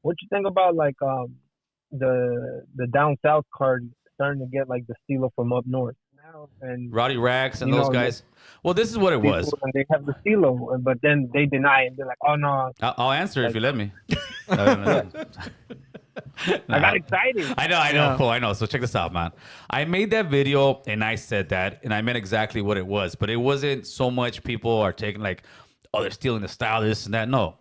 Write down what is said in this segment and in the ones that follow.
what you think about like the down south card starting to get like the stilo from up north now, and Roddy Rax and you those know guys. Well, this is what it was. people and they have the stilo, but then they deny it. They're like, oh no, I'll answer if like you let me. I got excited. I know, Yeah. cool, I know. So check this out, man. I made that video and I said that, and I meant exactly what it was, but it wasn't so much people are taking like, oh, they're stealing the style, this and that. No.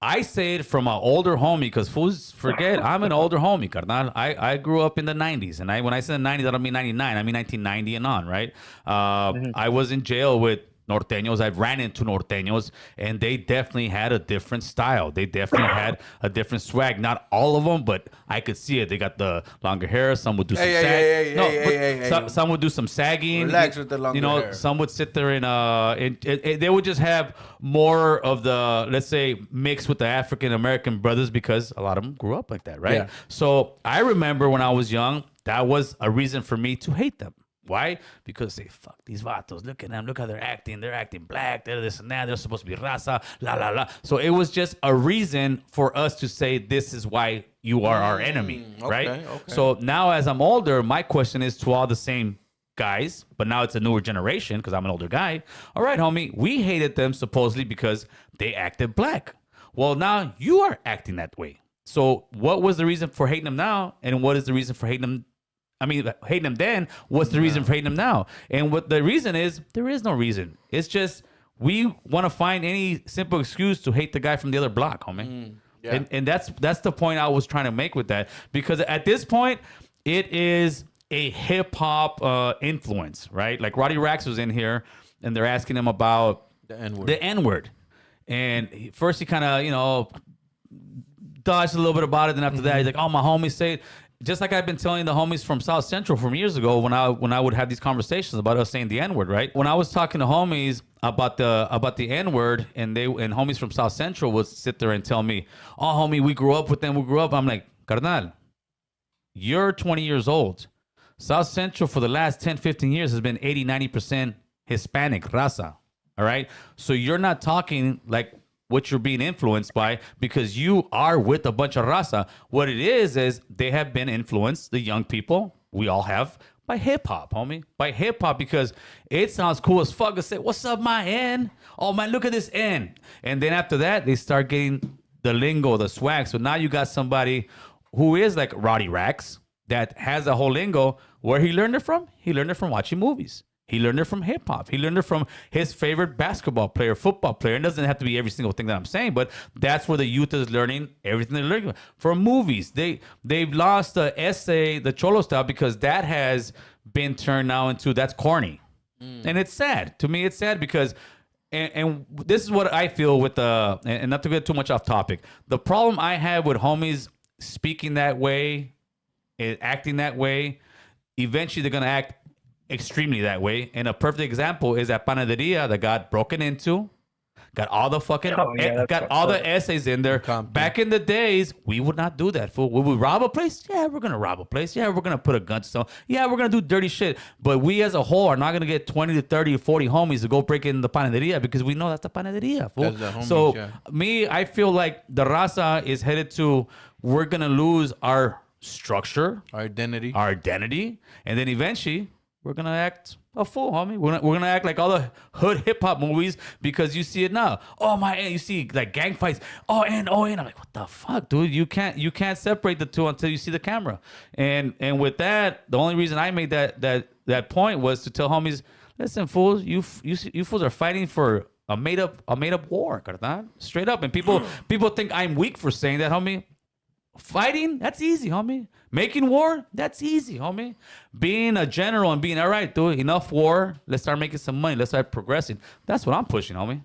I say it from an older homie because fools forget I'm an older homie, carnal. I grew up in the 90s. And when I say the 90s, I don't mean 99. I mean 1990 and on, right? I was in jail with Nortenos. I ran into Nortenos, and they definitely had a different style. They definitely had a different swag. Not all of them, but I could see it. They got the longer hair. Some would do some sagging. Some would do some sagging. Relax with the longer hair. Some would sit there and they would just have more of the, let's say, mix with the African American brothers because a lot of them grew up like that, right? Yeah. So I remember when I was young, that was a reason for me to hate them. Why? Because they fuck these vatos. Look at them. Look how they're acting. They're acting black. They're this and that. They're supposed to be raza. La la la. So it was just a reason for us to say this is why you are our enemy, right? Okay. So now as I'm older, my question is to all the same guys, but now it's a newer generation because I'm an older guy. All right, homie, we hated them supposedly because they acted black. Well, now you are acting that way. So what was the reason for hating them now, and what is the reason for hating them? I mean, hating them then, what's the reason for hating them now? And what the reason is, there is no reason. It's just we want to find any simple excuse to hate the guy from the other block, homie. Yeah. And that's the point I was trying to make with that. Because at this point, it is a hip-hop influence, right? Like Roddy Rax was in here, and they're asking him about The N-word. the N-word. And first he kind of, dodged a little bit about it. Then after that, he's like, oh, my homies say it. Just like I've been telling the homies from South Central from years ago when I would have these conversations about us saying the N-word, right? When I was talking to homies about the N-word and homies from South Central would sit there and tell me, oh, homie, we grew up with them. I'm like, carnal, you're 20 years old. South Central for the last 10, 15 years has been 80, 90% Hispanic, raza. All right? So you're not talking like what you're being influenced by because you are with a bunch of raza. What it is they have been influenced, the young people, we all have, by hip-hop, homie. By hip-hop because it sounds cool as fuck to say, what's up, my N? Oh, man, look at this N. And then after that, they start getting the lingo, the swag. So now you got somebody who is like Roddy Rax that has a whole lingo. Where he learned it from? He learned it from watching movies. He learned it from hip hop. He learned it from his favorite basketball player, football player. It doesn't have to be every single thing that I'm saying, but that's where the youth is learning everything they're learning from movies. They've lost the essay, the cholo style, because that has been turned now into that's corny, and it's sad. To me, it's sad because. And this is what I feel with and not to get too much off topic. The problem I have with homies speaking that way, acting that way, eventually they're gonna act extremely that way. And a perfect example is that panaderia that got broken into, got all the fucking, got all the essays in there. Back in the days, we would not do that, fool. Would we rob a place? Yeah, we're gonna rob a place. Yeah, we're gonna put a gun to someone. Yeah, we're gonna do dirty shit. But we as a whole are not gonna get 20 to 30 or 40 homies to go break in the panaderia because we know that's the panaderia, fool. That's the homies, so yeah. I feel like the raza is headed to, we're gonna lose our structure, Our identity. and then eventually we're gonna act a fool, homie. We're gonna act like all the hood hip hop movies because you see it now. Oh my, you see like gang fights. Oh and I'm like, what the fuck, dude? You can't separate the two until you see the camera. And with that, the only reason I made that point was to tell homies, listen, fools, you fools are fighting for a made up war, carnal. Straight up. And people think I'm weak for saying that, homie. Fighting, that's easy, homie. Making war, that's easy, homie. Being a general and being, all right, dude, enough war. Let's start making some money. Let's start progressing. That's what I'm pushing, homie.